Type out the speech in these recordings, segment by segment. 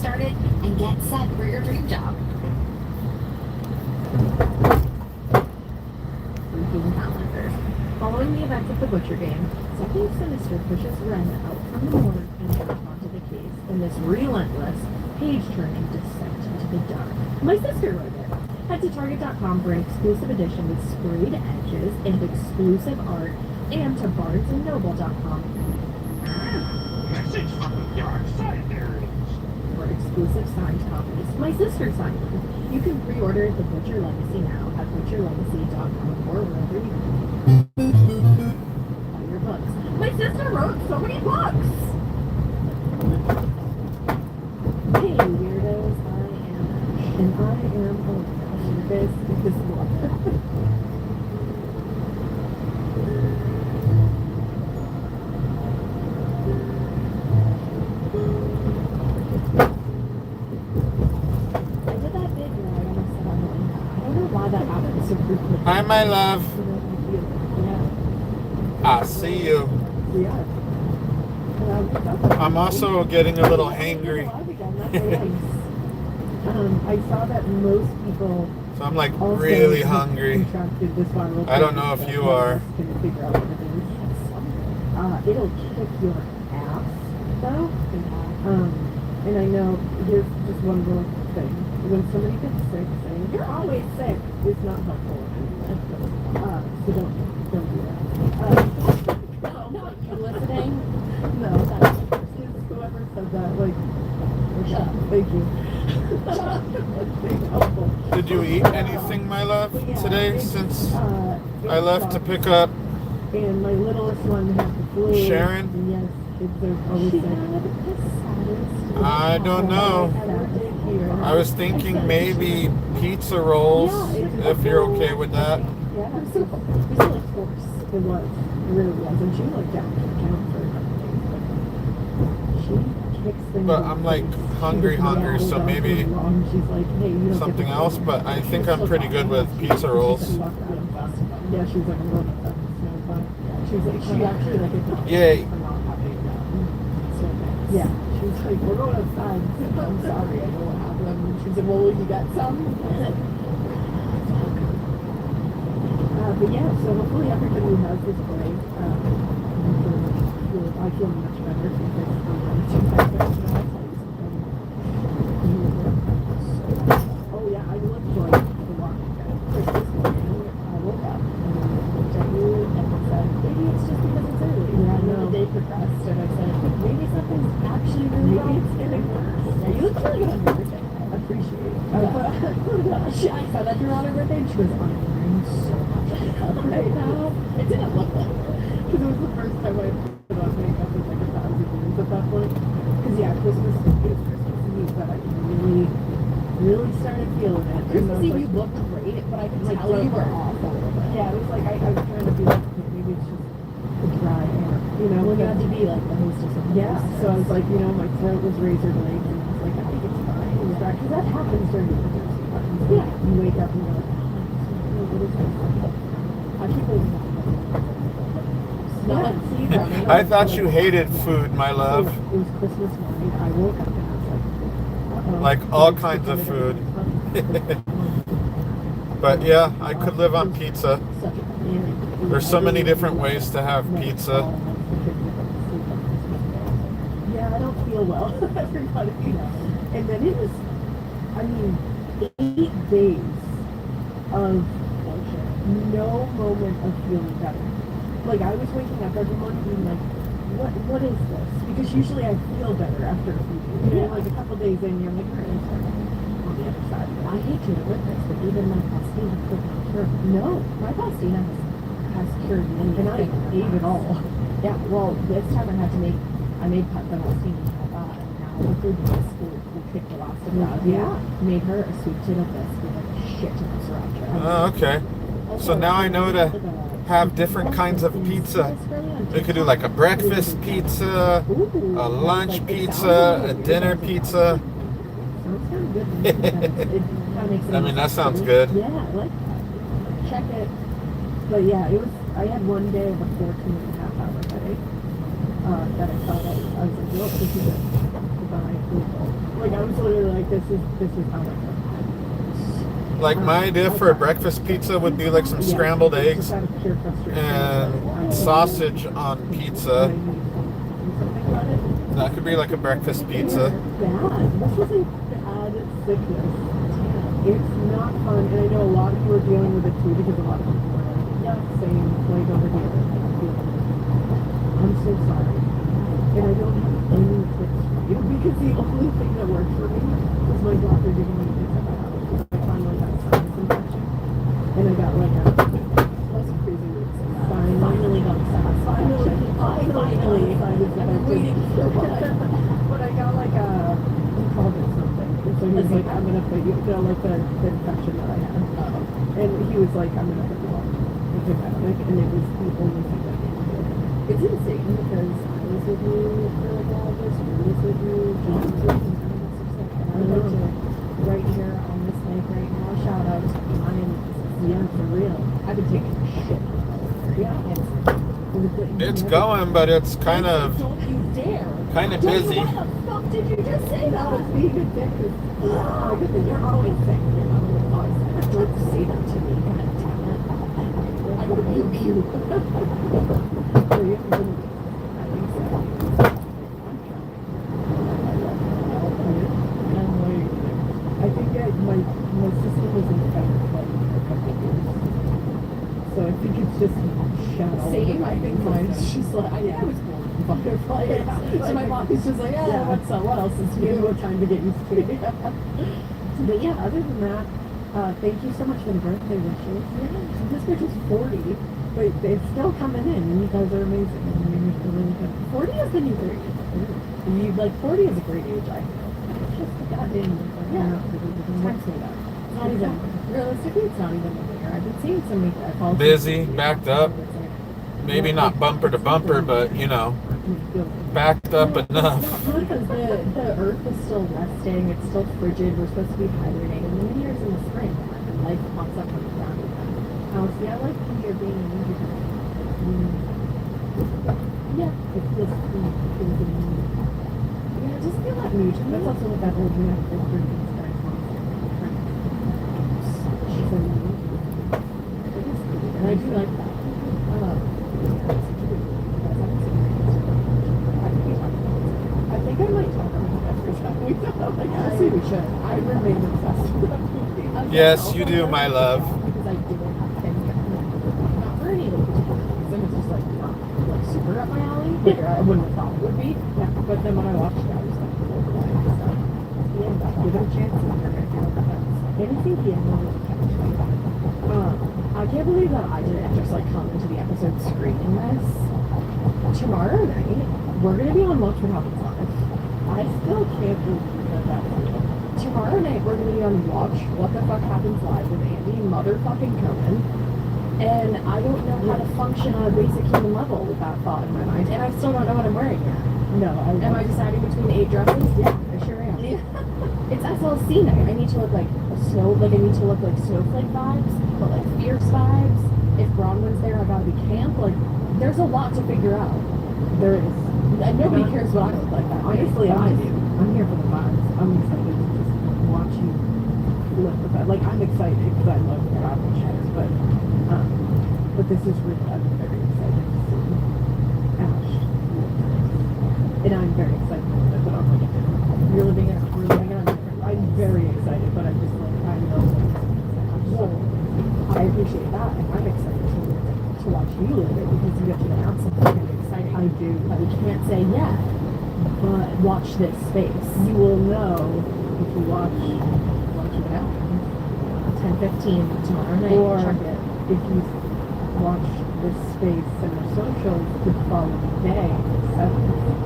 started and get set for your dream job. Freaking calendar. Following the events of the Butcher game, something sinister pushes Ren out from the morgue and back onto the case in this relentless, page-turning descent into the dark. My sister wrote it. Head to Target.com for an exclusive edition with sprayed edges and exclusive art, and to BarnesandNoble.com Message from the dark side there is. for exclusive signed copies. My sister signed them. You can pre-order The Butcher Legacy now at ButcherLegacy.com or wherever you buy your books. My sister wrote so many books! Hey, weirdos, I am Ash, and I am Olivia. This is Laura. Hi, my love. I see you. I'm also getting a little hangry. I saw that most people. So I'm like really hungry. I don't know if you are. It'll kick your ass, though. And I know, here's just one little thing. When somebody gets sick, saying, "You're always sick," is not helpful. So don't do that. No, you listening? No. Whoever said that, like, shut up. Thank you. Did you eat anything, my love, today since I left to pick up And my littlest one had the flu. Sharon? Yes, they're always sick. I don't know. I was thinking maybe pizza rolls, if you're okay with that. Yeah, it was like force. It was. It really was. And she looked down to count for she kicks things. But I'm like hungry, so maybe she's like, hey, you don't something else. But I think I'm pretty good with pizza rolls. Yeah, she's like, she's like, she actually like acknowledged Yay. for not having yeah, she was like, we're going outside. I'm sorry, I don't have them. She said, well, you got some? But yeah, so hopefully everybody who has this break, I feel much better because oh yeah, I looked for the walk. Christmas morning, I woke up and I looked at you and I said, maybe it's just because it's early. Yeah, I know. The day progressed and I said, maybe something's actually really wrong. Maybe it's getting worse. Yeah, you look really good on your birthday. I appreciate it. I saw that you're on her birthday and she was on so much makeup right now. It didn't look like it. Because it was the first time I put on makeup in like 1,000 years at that point. Because yeah, Christmas Eve, but I really started feeling it. Christmas Eve you looked great, but I could tell you were awful. Yeah, it was like I was trying to be like, okay, maybe it's just the dry air. You know, when you had to be like the hostess of the hostess. So I was like, you know, my throat was razor blade and I was like, I think it's fine. Because that happens during the winter season. Yeah. You wake up and you're like, what is this? I keep losing that. I thought you hated food, my love. It was Christmas morning. I woke up and I was like, uh-oh. Like all kinds of food. But yeah, I could live on pizza. There's so many different ways to have pizza. Yeah, I don't feel well. Everybody. And then it was, I mean, 8 days of no moment of feeling better. Like I was waking up every morning being like, what is this? Because usually I feel better after a few days. You know, like a couple days in, you're like, all right, on the other side. I hate to admit this, but even my pastina could not cure. No, my pastina has cured me, and I ate it all. Yeah, well, this time I made pastina. Now the food in the school will kick the last of that. Yeah, made her a sweet potato bisque with like a shit ton of sriracha. Oh, okay. So now I know to have different kinds of pizza. We could do like a breakfast pizza, a lunch pizza, a dinner pizza. I mean, that sounds good. Yeah, I like that. Check it. But yeah, it was. I had one day of a 14.5-hour headache that I thought I was like, well, this is it. by Google. Like I was literally like, this is how I know. Like my idea for a breakfast pizza would be like some scrambled eggs Just out of pure frustration. and sausage on pizza. That could be like a breakfast pizza. Bad. This is a bad sickness. It's not fun, and I know a lot of you are dealing with it too because a lot of people are like, yeah, same, like over here. I'm so sorry. And I don't have any tips for you because the only thing that worked for me was my doctor giving me antibiotics. I finally got sinus infection, and I got like a that's crazy weeks. Finally got sinus infection. Finally sinus infection. But I got like a he called it something. And so he was like, I'm gonna put you like the infection that I had. And he was like, I'm gonna put you on antibiotic, and it was the only thing that made me feel better. It's insane because I was with you for like all of this, Ruth was with you, John was with you, and I would like to right here on this lake right now, shout out to Ryan. Yeah, for real. I've been taking shit. Yeah, It's going, but it's kind of don't you dare. busy. Why the fuck did you just say that? It's being a dick. Oh, you're always sick. You're always sick. Don't say that to me. God damn it. I would rebuke you. So you haven't been at least I'm like, I think that my system was infected like a couple of years. So I think it's just shadow. Same. I think mine's just like, I was born with butterfly. Yeah. So my body's just like, what else is new? What time to get used to it. But yeah, other than that, thank you so much for the birthday wishes. Yeah, this bitch is 40, but it's still coming in, and you guys are amazing. I mean, you're still really good. 40 is the new 30. And you like 40 is a great age, I feel. It's just a goddamn what's it up? It's not even realistically. It's not even a year. I've been seeing so many. Busy, backed up. Maybe not bumper to bumper, but you know, backed up enough. Because the earth is still resting, it's still frigid, we're supposed to be hibernating, and the new year's in the spring, and life pops up on the ground again. See, I like the year being a new year. Yeah, it's just, yeah, just feel that mood. That's also what that old man is doing. And I do like that. I think I might talk about that every time we talk. Like, honestly, we should. I remain obsessed with that movie. Yes, you do, my love. Because I didn't have any, not for any particular reason. It's just like not like super up my alley. Like I wouldn't have thought it would be. Yeah. But then when I watched it, I was like, oh boy. So yeah, give it a chance. And you're gonna feel the best. Anything Ian wanted to catch me. I can't believe that I didn't just like come into the episode screaming this. Tomorrow night, we're gonna be on Watch What Happens Live. I still can't believe that's real. Tomorrow night, we're gonna be on Watch What the Fuck Happens Live with Andy motherfucking Cohen. And I don't know how to function on a basic human level with that thought in my mind. And I still don't know what I'm wearing yet. No, am I deciding between 8 dresses? Yeah, I sure am. It's SLC night. I need to look like I need to look like snowflake vibes, but like fierce vibes. If Bronwyn's there, I gotta be camp. Like, there's a lot to figure out. There is. And nobody cares what I look like that. Honestly, I do. I'm here for the vibes. I'm excited to just watch you flip with that. Like, I'm excited because I love travel shows, but this is really, I'm very excited to see Ash. And I'm very excited to put on like a different. We're living in a different. I'm very excited, but I'm just like, I know that I appreciate that, and I'm excited to watch you live it because you get to announce something really exciting. I do. You can't say yet, but watch this space. You will know if you watch it out. 10:15 tomorrow night. Or check it. If you watch this space and the socials the following day,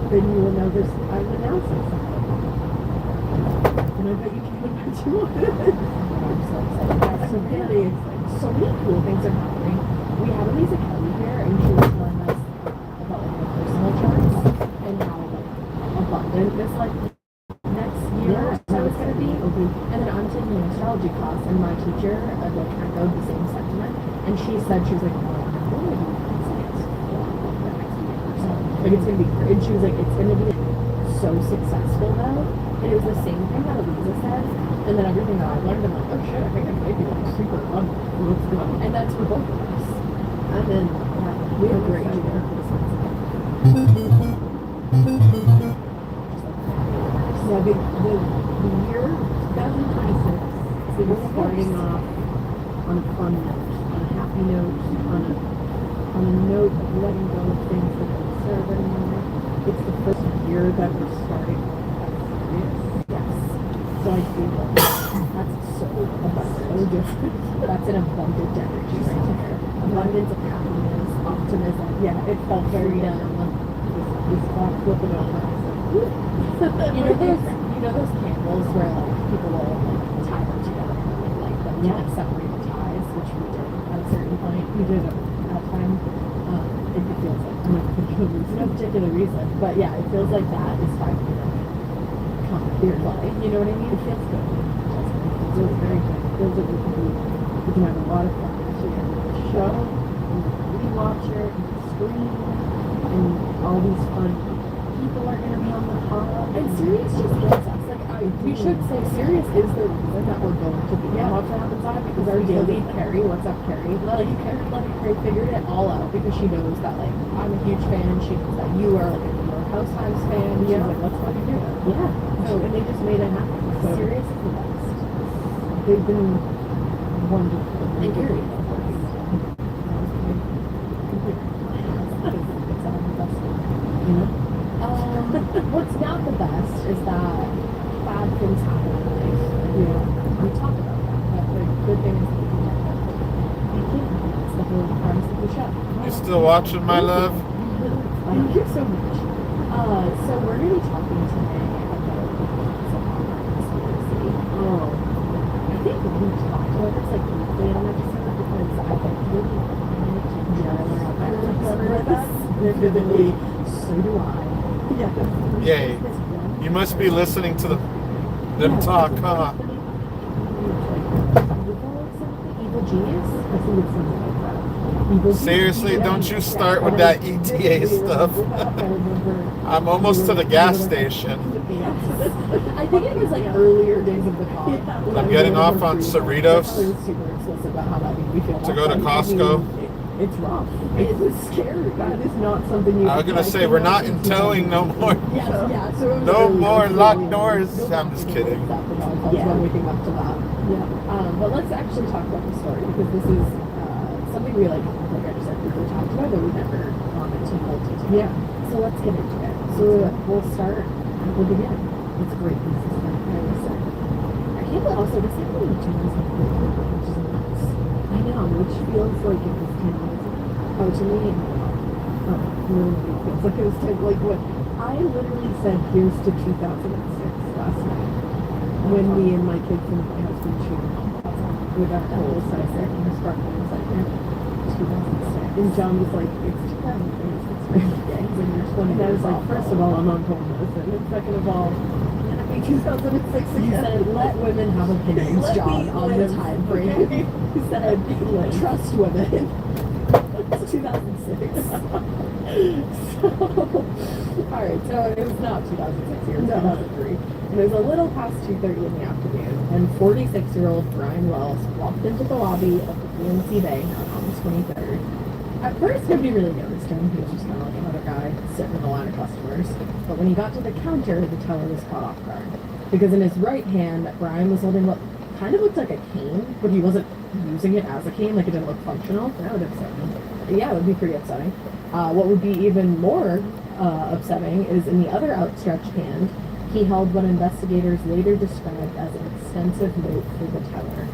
then you will know this. I'm announcing something. And I bet you can't imagine what it is. I'm so excited. I'm very excited. So many cool things are happening. We have Elisa Kelly here, and she was telling us about like the personal charts and how like abundant this like next year or so is going to be. And then I'm taking an astrology class, and my teacher like echoed the same sentiment. And she said, she was like, oh, I'm going to do the next year or so. Like it's going to be great. And she was like, it's going to be so so successful though, and it was the same thing that Eliza said, and then everything that I learned, I'm like, oh shit, I think I might be like super fun. Let's go. And that's for both of us. And then we have a great idea for this one. Yeah, the year 2026 is starting off on a fun note, on a happy note, on a note of letting go of things that don't serve anymore. It's the first year that we're starting as serious. Yes. So I feel like that's so different. That's an abundant energy right there. Abundance of happiness, optimism. Yeah, it felt very this clock flipping over. You know those candles where like people will like tie them together and like them to like separate the ties, which we did at a certain point. We did at that time. It feels like no particular reason, but yeah, it feels like that is finally like come clear light. You know what I mean? It feels good. It feels very good. It feels like we can have a lot of fun actually in the show, and rewatch it, and scream, and all these fun people are gonna be on the pod. And Sirius just gets us. Like we should say Sirius is the reason that we're going to be on What's Up Inside, because our daily Carrie, What's Up Carrie, Carrie figured it all out because she knows that like I'm a huge fan, and she knows that you are like a New York Housewives fan. She's like, let's fucking do it. Yeah. So and they just made it happen. So Sirius is the best. They've been wonderful. And Carrie. You know? What's not the best is that bad things happen in life. We talk about that. But the good thing is that we can talk about it. We can't. It's the whole premise of the show. You still watching, my love? Thank you so much. So we're going to be talking today about some conspiracy. I think we talked about this like briefly on episode because I think really wanted to remember this vividly. So do I. Yeah. Yay. You must be listening to them talk, huh? Evil genius? I think it's something like that. Seriously, don't you start with that ETA stuff. I'm almost to the gas station. I think it was like earlier days of the pod. I'm getting off on Cerritos to go to Costco. It's rough. It was scary. That is not something you. I was gonna say we're not in towing no more. So no more locked doors. I'm just kidding. Waking up to that. But let's actually talk about the story because this is something we like I just said, we talked about, but we never gone into full detail. Yeah. So let's get into it. So we'll start at the beginning. It's a great piece of stuff. I always say. I can't also this is really 2014, which is nuts. I know, which feels like it was 10 years ago. Oh, to me, really feels like it was 10, like what, I literally said, here's to 2006 last night, when me and my kids and my husband shooted with our whole size there, and our sparkling side there, 2006. And John was like, it's 2006, yeah, he's in your 20s. And I was like, first of all, I'm on cold medicine, and second of all, 2006 again. He said, let women have opinions, John, on the time frame. He said, trust women. It's 2006. Alright, so it was not 2006 here, it was 2003. And it was a little past 2:30 in the afternoon, and 46-year-old Brian Wells walked into the lobby of the PNC Bank on August 23rd. At first, nobody really noticed him. He was just kind of like another guy sitting in the line of customers. But when he got to the counter, the teller was caught off guard. Because in his right hand, Brian was holding what kind of looked like a cane, but he wasn't using it as a cane, like it didn't look functional. That would upset me. Yeah, it would be pretty upsetting. What would be even more upsetting is in the other outstretched hand, he held what investigators later described as an extensive note for the teller.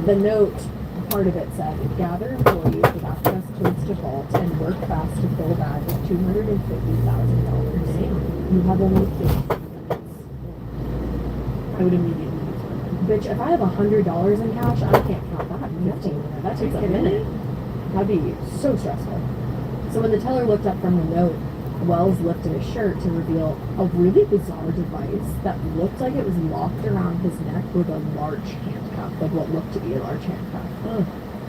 The note, part of it said, gather employees with access codes to vault and work fast to fill a bag with $250,000. You have only 15 minutes. I would immediately use it. Bitch, if I have $100 in cash, I can't count that in 15 minutes. That takes a minute. That'd be so stressful. So when the teller looked up from the note, Wells lifted his shirt to reveal a really bizarre device that looked like it was locked around his neck with a large handcuff, like what looked to be a large handcuff.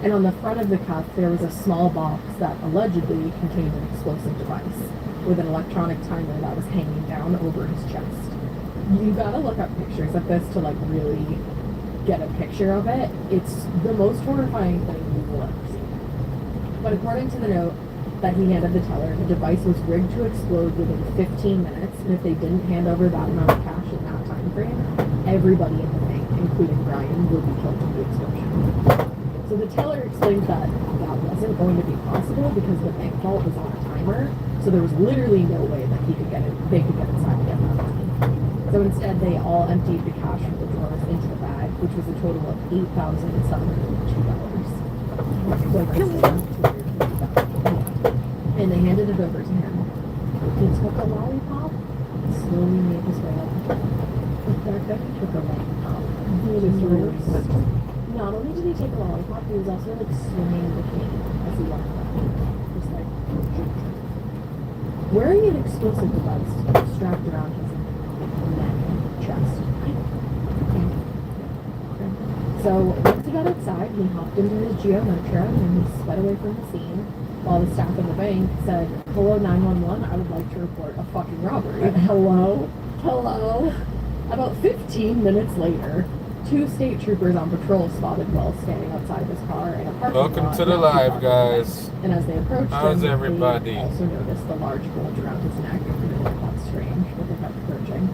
And on the front of the cuff, there was a small box that allegedly contained an explosive device. with an electronic timer that was hanging down over his chest. You gotta look up pictures of this to like really get a picture of it. It's the most horrifying thing you will ever see. But according to the note that he handed the teller, the device was rigged to explode within 15 minutes, and if they didn't hand over that amount of cash in that time frame, everybody in the bank, including Brian, would be killed in the explosion. So the teller explained that that wasn't going to be possible because the bank vault was on a timer, so there was literally no way that they could get inside to get that money. So instead, they all emptied the cash from the drawers into the bag, which was a total of $8,702. And they handed it over to him. He took a lollipop and slowly made his way up. In fact, he took a lollipop. Not only did he take a lollipop, he was also like swinging the cane as he walked up. Just like wearing an explosive device strapped around his neck and chest. So once he got outside, he hopped into his Geo Metro and he sped away from the scene. While the staff in the bank said, "Hello, 911, I would like to report a fucking robbery." Hello? About 15 minutes later, 2 state troopers on patrol spotted Wells standing outside of his car in a parking lot. Welcome to the live, guys. And as they approached How's him, everybody? they also noticed the large bulge around his neck, and they were like, "That's strange," but they kept approaching.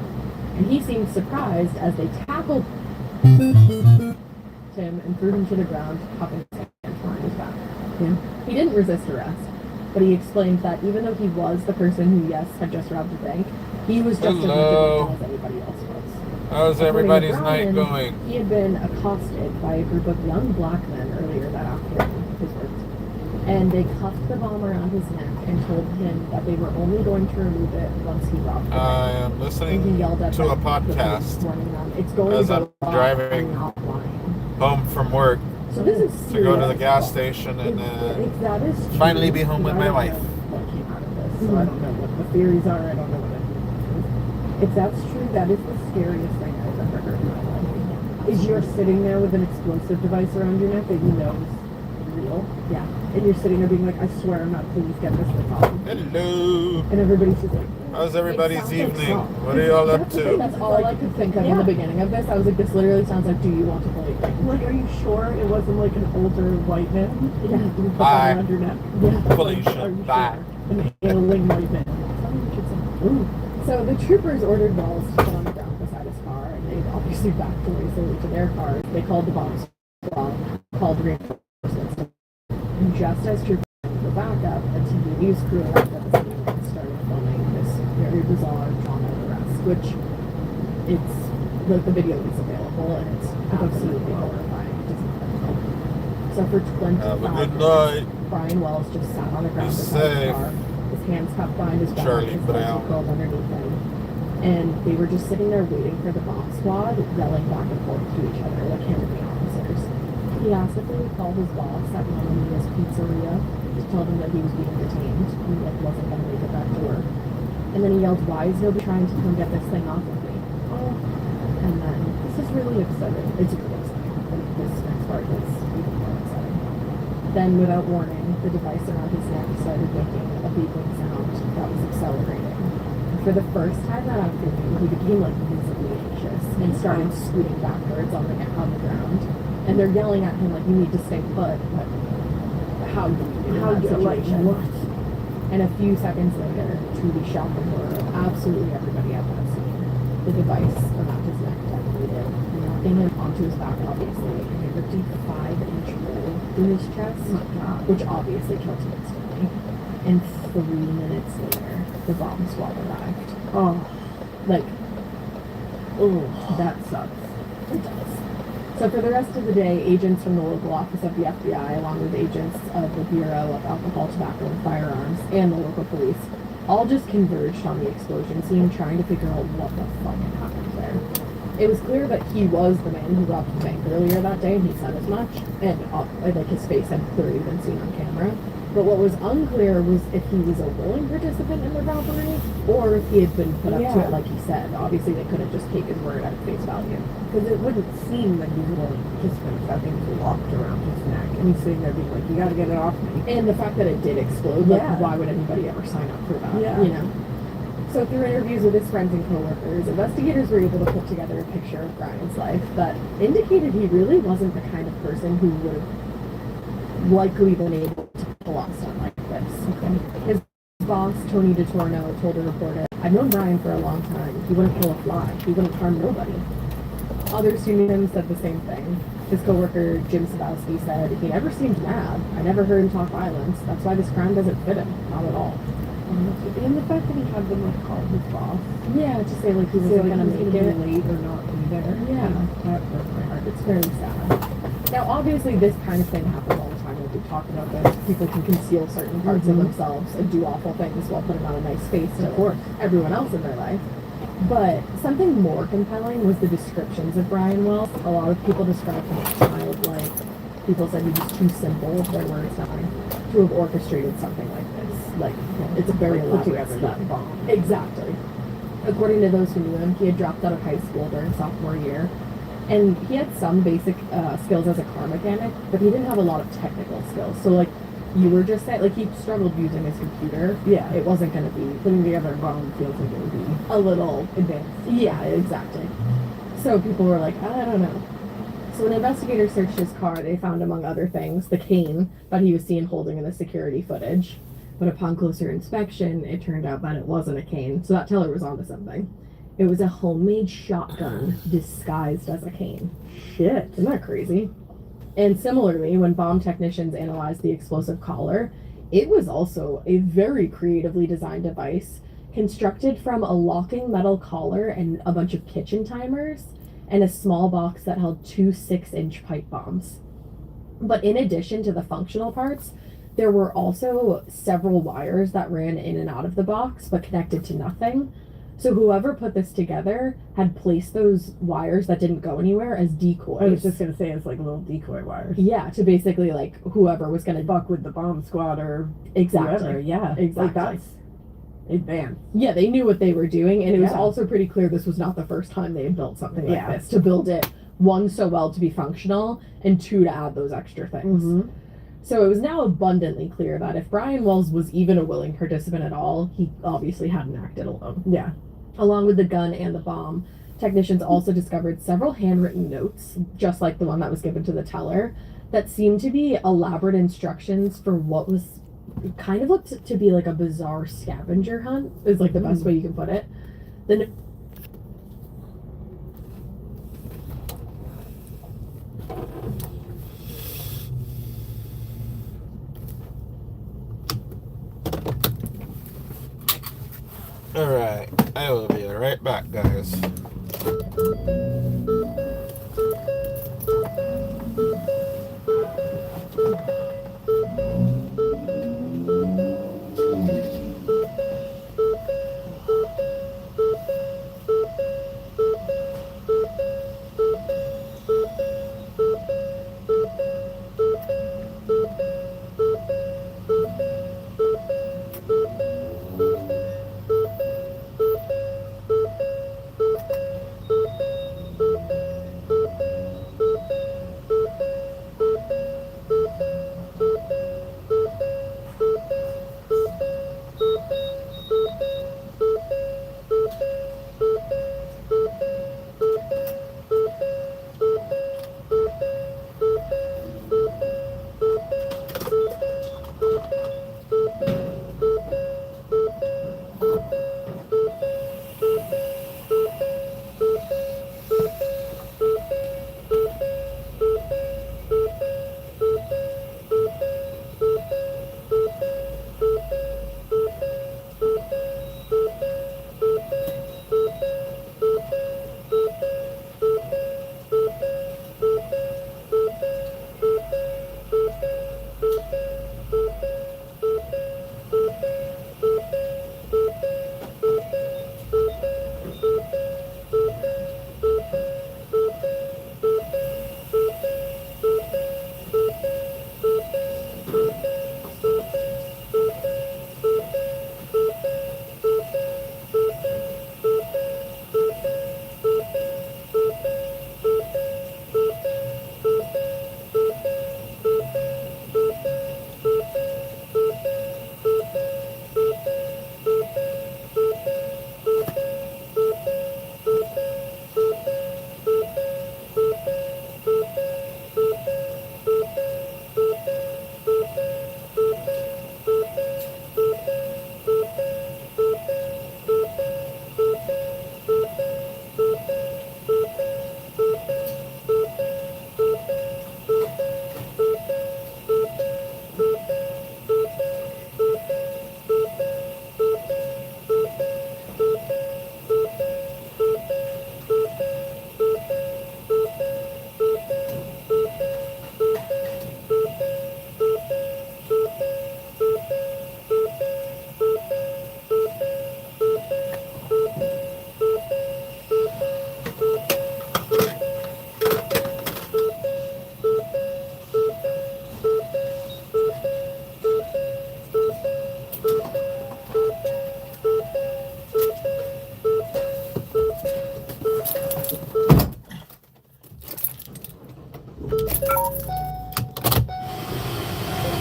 And he seemed surprised as they tackled him and threw him to the ground, cupping his hands behind his back. Yeah. He didn't resist arrest, but he explained that even though he was the person who, yes, had just robbed a bank, he was just as much a victim as anybody else was. How's everybody's night going? He had been accosted by a group of young black men earlier that afternoon, his words, and they cuffed the bomb around his neck and told him that they were only going to remove it once he robbed the bank. I am listening to a podcast It's going as to I'm driving home from work so this is to go to the gas station and then finally be home with my wife. What came out of this, so I don't know what the theories are. I don't know what it is. If that's true, that is the scariest thing I've ever heard in my life. Is you're sitting there with an explosive device around your neck that you know is real. Yeah. And you're sitting there being like, "I swear I'm not, please get this thing off." Hello. And everybody's just like, how's everybody's evening? What are y'all up to? That's all I could think of in the beginning of this. I was like, this literally sounds like, "Do you want to play?" Like, are you sure it wasn't like an older white man? Yeah. You put Bye. that around your neck. Yeah. Felicia, Are you bye. sure? An ailing white man. Ooh. So the troopers ordered Wells to sit on the ground beside his car, and they obviously backed away slowly to their cars. They called the bomb squad, called reinforcements, and just as troopers were back up, a TV news crew arrived at the scene and started filming this very bizarre trauma arrest, which it's like the video is available and it's absolutely horrifying. It doesn't matter. So for 25 Have a good minutes, night. Brian Wells just sat on the ground Be beside his safe. car, his hands cupped behind his back, Charlie his legs Brown. curled underneath him. And they were just sitting there waiting for the bomb squad, yelling back and forth to each other like him and the officers. He asked if they would call his boss at Mamma Mia's Pizzeria to tell them that he was being detained. He wasn't going to make it back to work. And then he yelled, "Why is nobody trying to come get this thing off of me?" Oh. And then, this is really upsetting. It's really upsetting. And this next part is even more upsetting. Then, without warning, the device around his neck started making a beeping sound that was accelerating. And for the first time that afternoon, he became like visibly anxious and started scooting backwards on the ground. And they're yelling at him like, "You need to stay put." But how do you do that situation? What? And a few seconds later, truly shock and horror, absolutely everybody at that scene, the device around his neck detonated, knocking him onto his back, obviously, and it ripped a 5-inch hole through his chest, which obviously killed him instantly. And 3 minutes later, the bomb squad arrived. Oh, Like, oh, that sucks. It does. So for the rest of the day, agents from the local office of the FBI, along with agents of the Bureau of Alcohol, Tobacco, and Firearms, and the local police, all just converged on the explosion scene, trying to figure out what the fuck had happened there. It was clear that he was the man who robbed the bank earlier that day, and he said as much, and like his face had clearly been seen on camera. But what was unclear was if he was a willing participant in the robbery, or if he had been put up to it like he said. Obviously, they couldn't just take his word at face value. Because it wouldn't seem that he's a willing participant if that thing was locked around his neck. And he's sitting there being like, you gotta get it off me. And the fact that it did explode, like, Yeah. why would anybody ever sign up for that, Yeah. you know? So through interviews with his friends and coworkers, investigators were able to put together a picture of Brian's life that indicated he really wasn't the kind of person who would have likely been able to pull off something like this. Okay. His boss, Tony DiTorno, told a reporter, "I've known Brian for a long time. He wouldn't kill a fly. He wouldn't harm nobody." Others who knew him said the same thing. His coworker, Jim Sadowski, said, "He never seemed mad. I never heard him talk violence. That's why this crime doesn't fit him. Not at all." And the fact that he had them like call his boss, Yeah, to say like he say wasn't like gonna he was make gonna it. be late or not be there. Yeah. That broke my heart. It's very sad. Now, obviously, this kind of thing happens all the time. We've talked about this. People can conceal certain parts of themselves and do awful things while putting on a nice face to everyone else in their life. But something more compelling was the descriptions of Brian Wells. A lot of people described him as childlike. People said he was too simple, their words dying, to have orchestrated something like this. Like, it's a very Put elaborate together scheme. that bomb. Exactly. According to those who knew him, he had dropped out of high school during sophomore year, and he had some basic skills as a car mechanic, but he didn't have a lot of technical skills. So, like you were just saying, like he struggled using his computer. Yeah. It wasn't going to be Putting together a bomb feels like it would be a little advanced. Yeah, exactly. So people were like, I don't know. So when investigators searched his car, they found, among other things, the cane that he was seen holding in the security footage. But upon closer inspection, it turned out that it wasn't a cane, so that teller was onto something. It was a homemade shotgun disguised as a cane. Shit. Isn't that crazy? And similarly, when bomb technicians analyzed the explosive collar, it was also a very creatively designed device constructed from a locking metal collar and a bunch of kitchen timers and a small box that held two 6-inch pipe bombs. But in addition to the functional parts, there were also several wires that ran in and out of the box but connected to nothing. So whoever put this together had placed those wires that didn't go anywhere as decoys. I was just gonna say it's like little decoy wires. Yeah, to basically like whoever was gonna Fuck with the bomb squad or exactly. whoever. Yeah. Exactly. Like that's advanced. Yeah, they knew what they were doing, and it was Yeah. also pretty clear this was not the first time they had built something like Yeah. this. To build it, one, so well to be functional, and two, to add those extra things. Mm-hmm. So it was now abundantly clear that if Brian Wells was even a willing participant at all, he obviously hadn't acted alone. Yeah. Along with the gun and the bomb, technicians also discovered several handwritten notes, just like the one that was given to the teller, that seemed to be elaborate instructions for what was kind of looked to be like a bizarre scavenger hunt, is like the best way you can put it. The Alright, I will be right back, guys.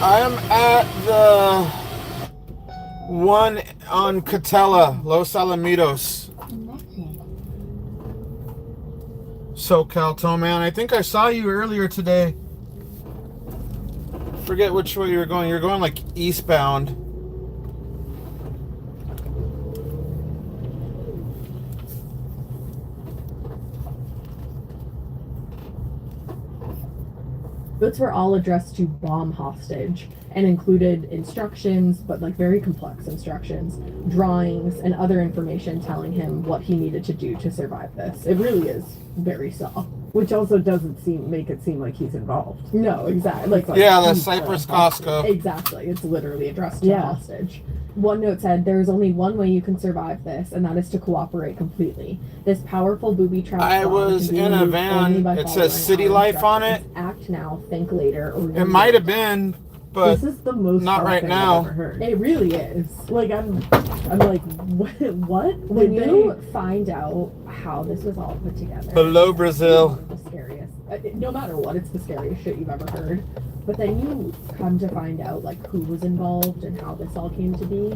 I'm at the one on Catella, Los Alamitos. SoCal Toe Man. I think I saw you earlier today. Forget which way you were going. You're going like eastbound. Notes were all addressed to bomb hostage and included instructions, but like very complex instructions, drawings, and other information telling him what he needed to do to survive this. It really is very soft. Which also doesn't make it seem like he's involved. No, exactly. Like, Yeah, the he's Cypress hostage. Costco. Exactly. It's literally addressed to Yeah. hostage. One note said, "There is only one way you can survive this, and that is to cooperate completely. This powerful booby trap I bomb was can be in a removed van. only by It says following City our Life on it. instructions. Act now, think later, or It might have been, but This is the most not shock right thing now. I've ever heard. It really is. Like I'm like, what? When Did you find out how this was all put together, below it's Brazil. one of the scariest. No matter what, it's the scariest shit you've ever heard. But then you come to find out like who was involved and how this all came to be,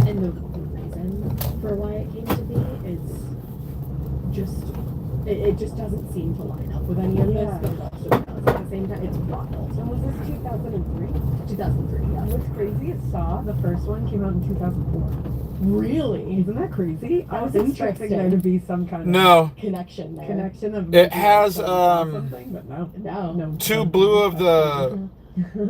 and the reason for why it came to be. It just doesn't seem to line up with any of this. Yeah. But it also does at the same time. It's wild. So was this 2003? 2003. Yeah. What's crazy is Saw, the first one, came out in 2004. Really? Isn't that crazy? I was That's expecting interesting. there to be some kind of No. Connection there. connection of It has, something, but no. No. Two blue of the,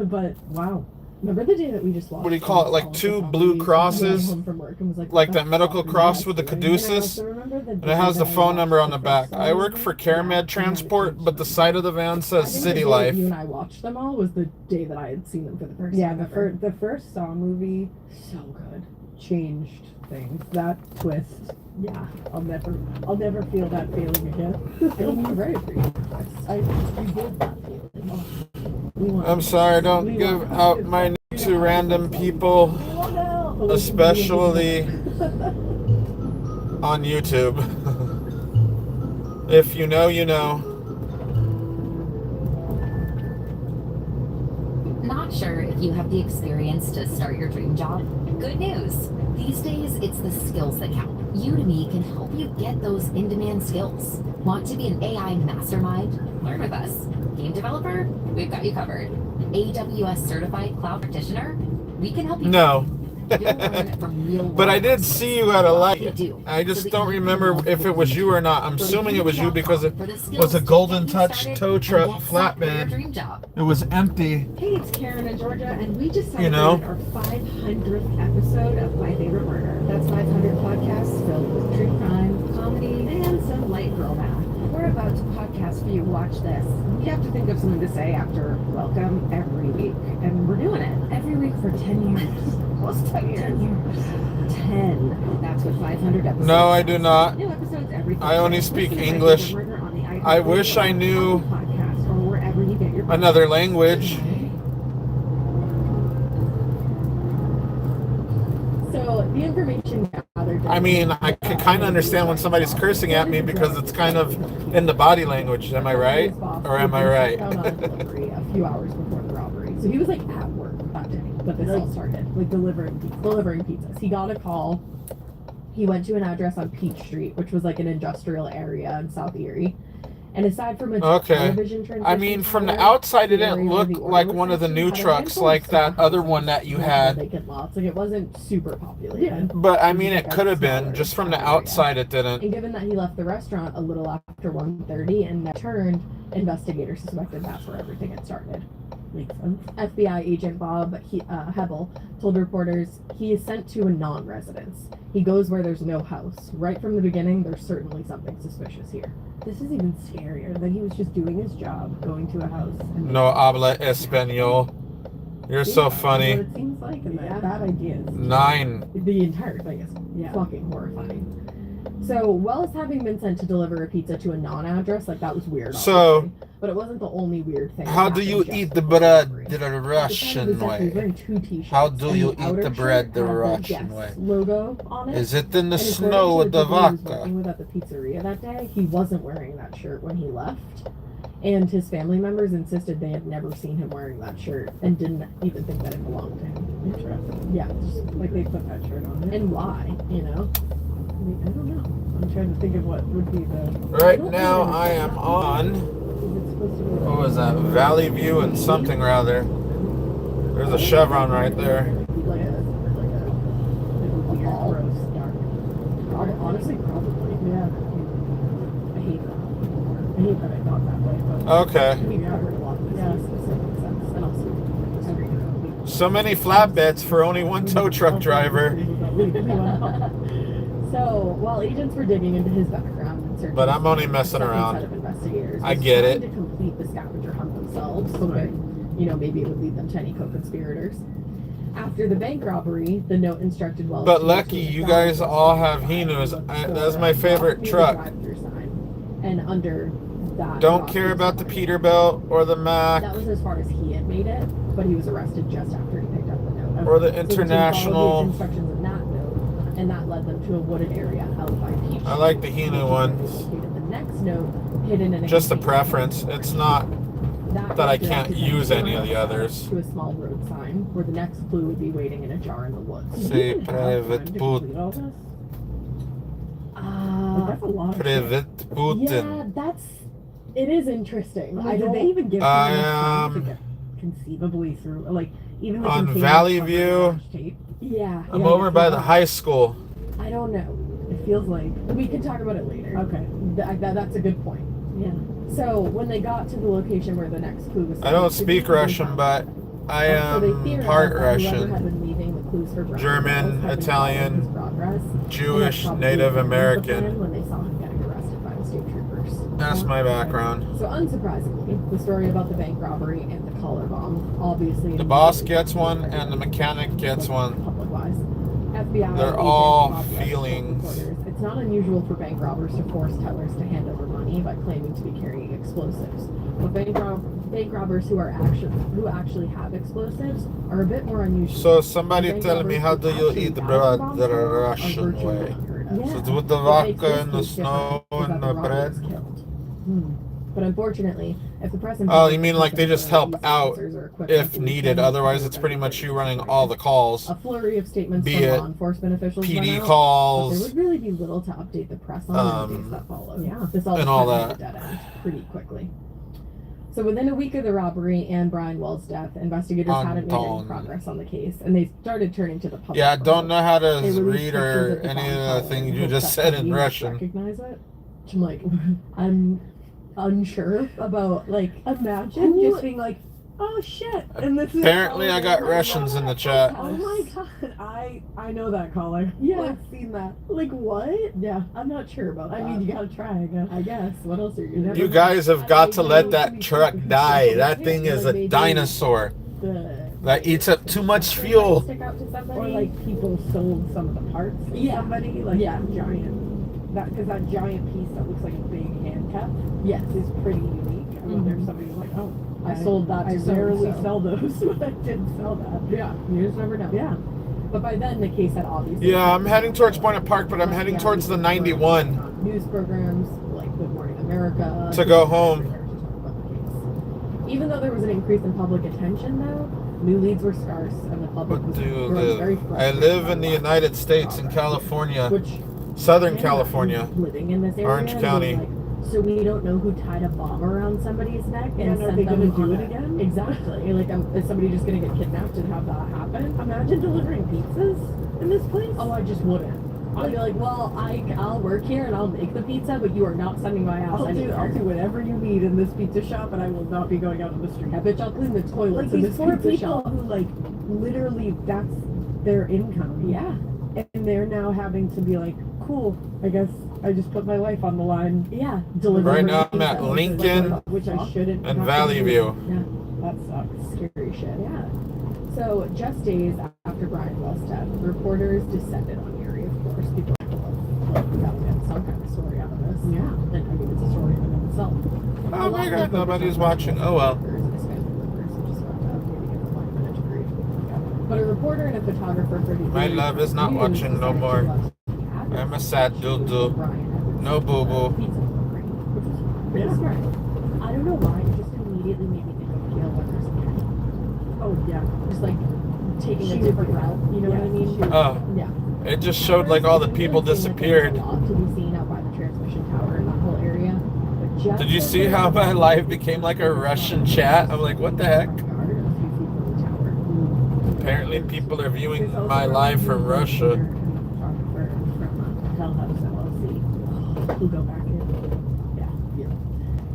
But wow. Remember the day that we just watched? what do you call it, like all of two the blue movies? crosses? Home from work and was like what that the medical fuck cross is with the that doing? caduceus. And it has the phone number on the back. I work for CareMed Transport, but the side of the van I says think City the day Life. that you and I watched them all was the day that I had seen them for the first Yeah, time. the first Saw movie So good. changed things. That twist, Yeah. I'll never feel that feeling again. And you're very free. You did that feeling. We want I'm sorry, don't give out my name to random people, especially on YouTube. If you know, you know. Not sure if you have the experience to start your dream job? Good news! These days, it's the skills that count. Udemy can help you get those in-demand skills. Want to be an AI mastermind? Learn with us. Game developer? We've got you covered. AWS certified cloud practitioner? We can help you. No. You'll learn from real But I did see you at a light. We do. I So just that don't you can remember help if it was you or not. I'm Go to assuming it was you because it for the was skills a to Golden get you Touch started tow and truck get set for your flatbed. dream job. It was empty. Hey, it's Karen in Georgia, and we just You celebrated know? our 500th episode of My Favorite Murder. That's 500 podcasts filled with true crime, comedy, and some light girl math. We're about to podcast for you. Watch this. We have to think of something to say after welcome every week, and we're doing it every week for 10 years. Almost 10 years. 10 years. 10. That's what 500 episodes. No, I do not. New episodes every I only Thursday. speak Listen to My English. Favorite Murder on the iTunes I wish I knew podcast or wherever you get your another language. So the information gathered. I mean, I can kind of understand when somebody's cursing at me because it's kind of in the body language. Am I right? Or am I right? Found out a delivery a few hours before the robbery, so he was like at work that day. But this all started like delivering. delivering pizzas. He got a call. He went to an address on Peach Street, which was like an industrial area in South Erie. And aside from a Okay. television transmission I mean, from the tower, outside, it the area didn't where look the order like was one of the section new had a trucks handful like of that stock other one that you multiple had. vacant lots. Like it wasn't super populated. But I It was mean, like it a could have smaller been. Just from the area. outside, it didn't. And given that he left the restaurant a little after 1:30 and returned, investigators suspected that's where everything had started. Makes sense. FBI agent Bob Hebel told reporters he is sent to a non-residence. He goes where there's no house. Right from the beginning, there's certainly something suspicious here. This is even scarier that he was just doing his job, going to a house. And No habla español. You're so That's funny. what it seems like, and Yeah. that idea is 9. The entire thing is Yeah. fucking horrifying. So, well as having been sent to deliver a pizza to a non-address, like that was weird. So, obviously. But it wasn't the only weird thing. that How do happened you just eat the before bread robbery. the At the time, Russian he was way? wearing two t-shirts, How do and you the eat outer the shirt bread the had Russian Guess way? logo on it. Is it in the And according snow to with the people he was vodka? working with at the pizzeria that day, he wasn't wearing that shirt when he left. And his family members insisted they had never seen him wearing that shirt and didn't even think that it belonged to him. Interesting. Yeah, just Like they put that shirt on it. and why, you know? I mean, I don't know. I'm trying to think of what would be the. Right now I am on, Is it supposed to be? what was that, Valley View and something rather. There's a chevron right there. Like a Weird, ball. gross, dark. Honestly, probably. Yeah. I hate that. I hate that I thought that way, but Okay. we covered a lot of this Yeah. use, so it makes sense. And also, I agree with So many flatbeds for only one tow truck driver. So, while agents were digging into his background and searching, But I'm only a messing second around. set of investigators I was get trying it. to complete the scavenger hunt themselves. Okay. You know, maybe it would lead them to any co-conspirators. After the bank robbery, the note instructed Wells. But to lucky issue a you guys driver's all have license Hinus. for That's my favorite the truck. drive-through sign. And under that, Don't care about the Peterbilt or the Mack That was as far as he had made it, but he was arrested just after he picked up the note. or the So the team followed the International. instructions in that note, and that led them to a wooded area held by Peach. I like the Hinu ones. The next note, hidden in a Just a container. preference. It's not that I was can't directed use them any of the others. to a small road sign where the next clue would be waiting in a jar in the woods. See, Do you even have private time to boot. complete all this? Like, that's a lot of shit. Private Yeah, Putin. it is interesting. Like, I did don't. they even give I him enough time to am get conceivably through? Like, even the on container Valley covered View. in tape. Yeah. I'm yeah, over yeah, by yeah. the high school. I don't know. It feels like We can talk about it later. okay. That's a good point. Yeah. So when they got to the location where the next clue was, I don't supposed to speak be, they Russian, found but nothing. I So they am theorized part that whoever had Russian, been leaving the clues for Brian German, Wells had been Italian, following his progress, and Jewish, had probably Native abandoned the American. plan when they saw him getting arrested by the state troopers. That's my background. So unsurprisingly, the story about the bank robbery and the collar bomb obviously The boss gets one and the mechanic gets one. Public wise. FBI They're agents all Bob West told feelings. reporters, it's not unusual for bank robbers to force tellers to hand over money by claiming to be carrying explosives. But bank robbers who actually have explosives are a bit more unusual. So somebody Bank tell me, robbers how who do you actually eat buy bread bombs the are Russian virtually way? unheard of. Yeah. So with the What makes vodka this and the case snow different is and that the robber bread. was killed. But unfortunately, if the press Oh, you mean like they just help police out officers are equipped if with needed? weapons, Otherwise, it's pretty much you running all the calls. a flurry of statements Be from it law enforcement officials went PD out, but calls. there would really be little to update the press on in the days that followed. Yeah. This all and just all went to a that. dead end pretty quickly. So within a week of the robbery and Brian Wells' death, investigators hadn't made any Anton. progress on the case, and they started turning to the public. Yeah, I for don't help. know how to They released read or pictures of the any bomb of the collar things in you hopes just that said in police Russian. Recognize it? I'm like, I'm unsure about like. Imagine Who- just being like, oh shit, and this is Apparently, I got oh my Russians in the God. chat. Oh my god, I know that caller. Yeah. I've seen that. Like what? Yeah, I'm not sure about that. I mean, you gotta try, I guess. I guess. What else are you gonna You do? guys have got to let that truck die. That thing is a Maybe dinosaur The that eats up too much fuel. stick out to somebody. Or like people sold some of the parts to Yeah. somebody, like Yeah. that giant, because that giant piece that looks like a big handcuff yes, is pretty unique. I wonder Mhm. if somebody's like, oh, I sold that I to so-and-so. rarely sell those, but I did sell that. yeah. You just never know. Yeah. But by then, the case had obviously. Yeah, I'm heading towards Boynton Park, but I'm heading towards the 91 News programs like Good Morning America to go home. Even though there was an increase in public attention, though, new leads were scarce, and the public What was do you growing very live? I frustrated live by in the lack of United States, in progress. California, Which Southern yeah, California. living in this area, Orange and County. being like, so we don't know who tied a bomb around somebody's neck and And are sent they them gonna do on it a- again? Exactly. Like, is somebody just gonna get kidnapped and have that happen? Imagine delivering pizzas in this place. Oh, I just wouldn't. I'd be like, well, I'll work here and I'll make the pizza, but you are not sending my ass I'll anywhere. do whatever you need in this pizza shop, and I will not be going out on the street. Yeah, bitch, I'll clean the toilets Like in these this poor pizza people shop. who, like, literally, that's their income. Yeah. And they're now having to be like, cool, I guess I just put my life on the line. Yeah. Right now, I'm pizza, at which is Lincoln like, Which I shouldn't. and have to Valley do. View. Yeah. That sucks. Scary shit. Yeah. So, just days after Brian Wells' death, reporters descended on Erie, of course. People like, we gotta get some kind of story out of this. Yeah. And I mean, it's a story in and of itself. Oh my God, nobody's watching. Oh well. But a reporter and a photographer for the My love is not watching no more. I'm a sad doo-doo. No boo-boo. Pretty smart. I don't know why, it just immediately made me think of Gail Weathers. Oh, yeah. Just like taking She a would different be- route, you know what I yeah, mean? she would- Oh, Yeah. it just showed like all the people disappeared. To be seen out by the transmission tower in that whole area. But just Did you as see they how were my life became like a Russian chat? I'm like, what the heck? front yard, a few feet from the tower. Apparently people are viewing There's also my life from Russia. And a photographer from Hell House LLC who go back in.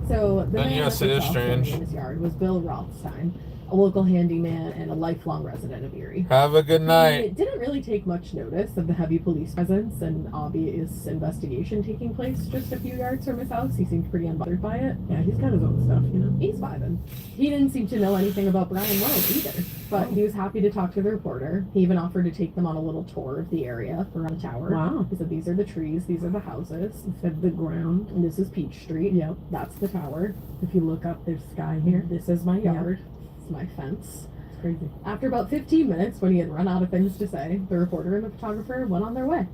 So the Then man yes, that it is was standing strange. in his yard was Bill Rothstein, a local handyman and a lifelong resident of Erie. Have a good He night. didn't really take much notice of the heavy police presence and obvious investigation taking place just a few yards from his house. He seemed pretty unbothered by it. Yeah, he's got his own stuff, you know? He's vibing. He didn't seem to know anything about Brian Wells either, but he was happy to talk to the reporter. He even offered to take them on a little tour of the area around the tower. Wow. He said, these are the trees, these are the houses, He said the ground. and this is Peach Street. Yep. That's the tower. If you look up, there's sky here. This is my Yeah. yard. It's my fence. It's crazy. After about 15 minutes, when he had run out of things to say, the reporter and the photographer went on their way.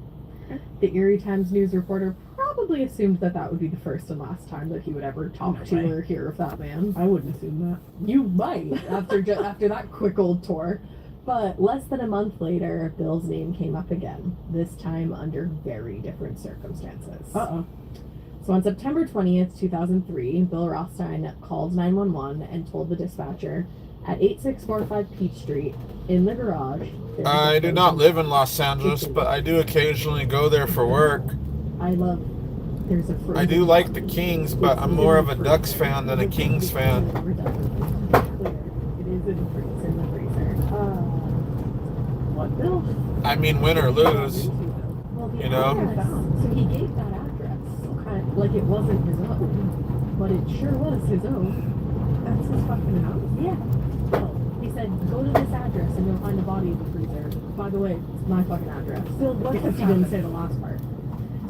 The Erie Times News reporter probably assumed that that would be the first and last time that he would ever talk No to way. or hear of that man. I wouldn't assume that. You might after that quick old tour. But less than a month later, Bill's name came up again, this time under very different circumstances. Uh-oh. So on September 20th, 2003, Bill Rothstein called 911 and told the dispatcher at 8645 Peach Street in the garage. there was I a do not frozen- live in Los Angeles, but I do occasionally go there for work. I love. There's a frozen. I do like the Kings, but I'm more of a Ducks fan than a Kings fan. Clear. It is in the freezer. In the freezer. What, Bill? I mean, win or lose. Well, the You know? address, so he gave that address. Okay. Like it wasn't his own, but it sure was his own. That's his fucking house? Yeah. Well, he said, go to this address and you'll find a body in the freezer. By the way, it's my fucking address. Bill, what Because has he didn't happened? say the last part.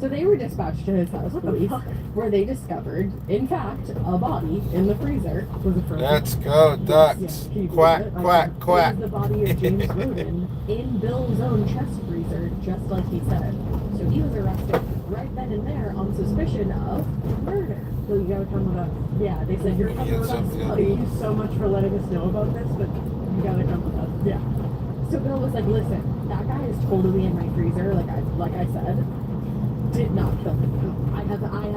So they were dispatched to his house, What the police, fuck? where they discovered, in fact, a body in the freezer. Was it frozen? Let's go, Ducks. Can you believe Quack, it? quack, It quack. was the body of James Roden in Bill's own chest freezer, just like he said. So he was arrested right then and there on suspicion of murder. So you gotta come with us. Yeah, they said, you're coming with us, Yeah. buddy. Thank you so much for letting us know about this, but you gotta come with us. Yeah. So Bill was like, listen, that guy is totally in my freezer, like I said. Did not kill him. I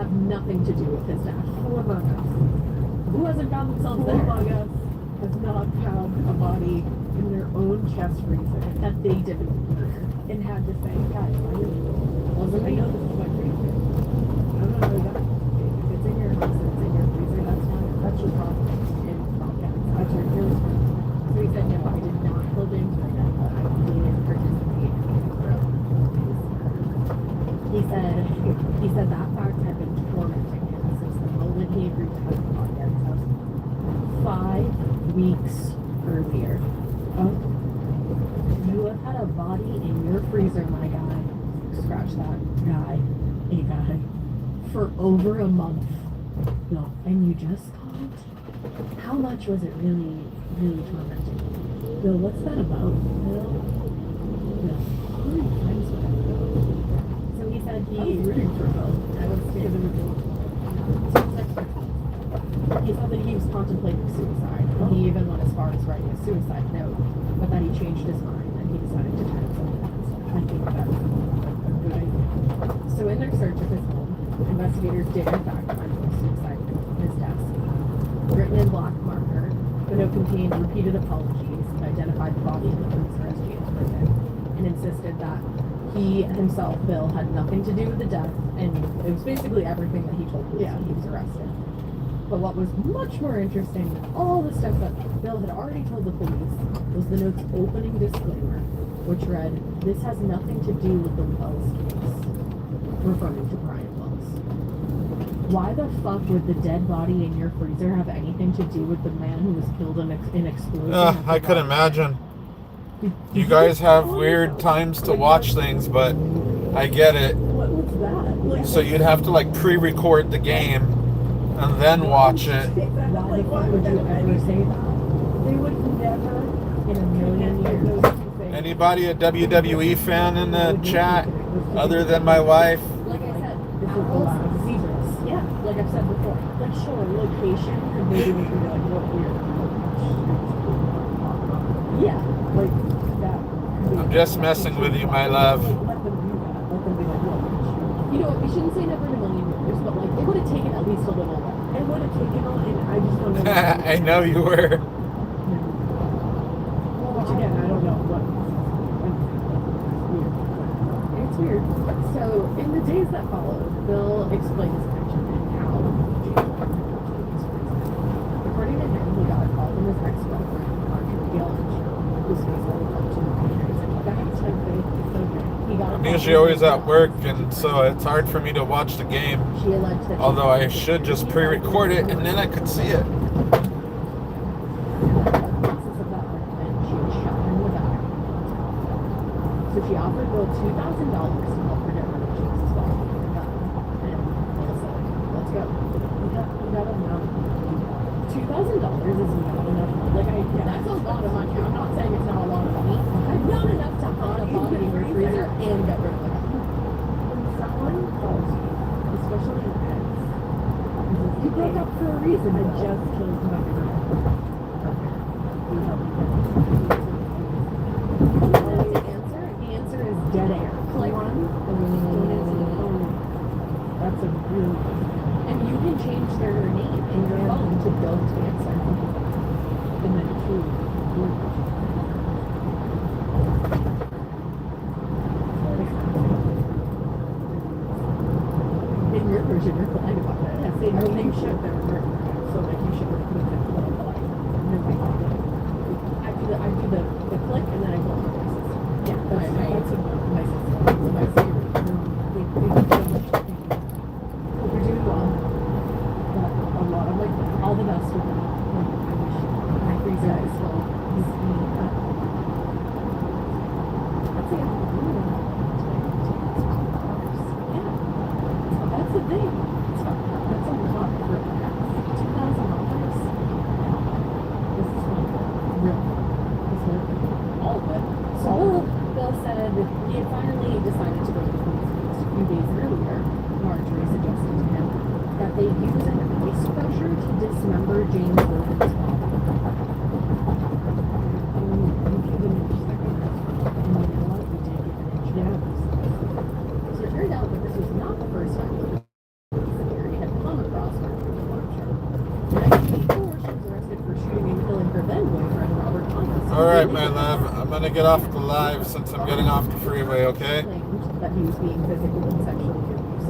have nothing to do with his death. Who among us? Who hasn't found themselves Who there? among us has not found a body in their own chest freezer That they didn't murder. and had to say, guys, Wasn't I me. know this is my freezer. I don't know that. If it's in your house, it's in your freezer, that's fine. That's your problem. And Bobcats. That's your yours. So he said, no, I did not kill James Roden, but I did participate in his murder. He said that fact had been tormenting him since the moment he agreed to have the body at his house 5 weeks earlier. Oh, You have had a body in your freezer, my guy. Scratch that. Guy. A guy. For over a month. no. And you just called? How much was it really, really tormenting? Bill, what's that about? Bill? Bill. Who are you friends with? So he said I was rooting for Bill. I was Because of his He said that he was contemplating suicide. He even went as far as writing a suicide note, but that he changed his mind and he decided to try something else. I think that's a good idea. So in their search of his home, investigators did in fact find a suicide note on his desk. Written in black marker, the note contained repeated apologies and identified the body in the freezer as James Roden, and insisted that he himself, Bill, had nothing to do with the death, and it was basically everything that he told police when he was arrested. But what was much more interesting than all the stuff that Bill had already told the police was the note's opening disclaimer, which read, "This has nothing to do with the Wells case," referring to Brian Wells. Why the fuck would the dead body in your freezer have anything to do with the man who was killed in an explosion? I could imagine. You guys have weird times to watch things, but I get it. What was that? Like, So you'd have to like pre-record the game and then watch it. Why the fuck would you ever say that? They would never In a million connect years. those two things. Anybody a WWE fan in the chat other than my wife? Like I said, This is the owls, last. zebras. Yeah, like I've said before. Like, sure, like, communication could maybe make me be like, what weird. Yeah, like that. I'm just messing with you, my love. Like, let them do that. Let them be like, look, you know what, we shouldn't say never in a million years, but like, it would have taken at least a little bit. It would have taken a little, and I just don't know. I know you were. Which again, I don't know what. It's weird. So, in the days that followed, Bill explained his connection and how James got in touch with his friends. According to him, he got a call from his ex-girlfriend, Marjorie Gillen, whose face I would love to repeat. That's so great. It's so great. He got a I'm call usually from always his at work, and so it's hard for me to watch the game. She alleged that Although I should just pre-record it, and then I could see it. So she offered Bill $2,000 to help her get rid of James's body. And Bill said, let's go. We got enough. $2,000 is not enough. Like, that's a lot of money. I'm not saying it's not a lot of money. Not enough to hot a body in your freezer and get rid of the body. When someone calls you, especially in pets, you broke up for a reason. I just killed my friend. We help you. Dead air. Click. That's a really good. And you can change their name in your phone to Don't Answer. And then in your version, you're flying about that. Yeah, say no name should there were so like you should put it in the like I do the click and then I go on the voices. Yeah, that's my system. My favorite. Thank you so much. Hope you're doing well. But a lot of like all the best with them. Like, I wish my freezer is full. He's that's it. Yeah. That's the thing. That's a lot for $2,000. This is real. All of it. So Bill said he had finally decided to go to the police because a few days earlier, Marjorie suggested to him that they use an ice crusher to dismember James Williams' body. So it turned out that this was not the first time that the security had come across Marjorie Williams. Before she was arrested for shooting and killing her then boyfriend, Robert Thomas. Alright, my love. I'm gonna get off the live since I'm getting off the freeway, okay? Claimed that he was being physically and sexually abused.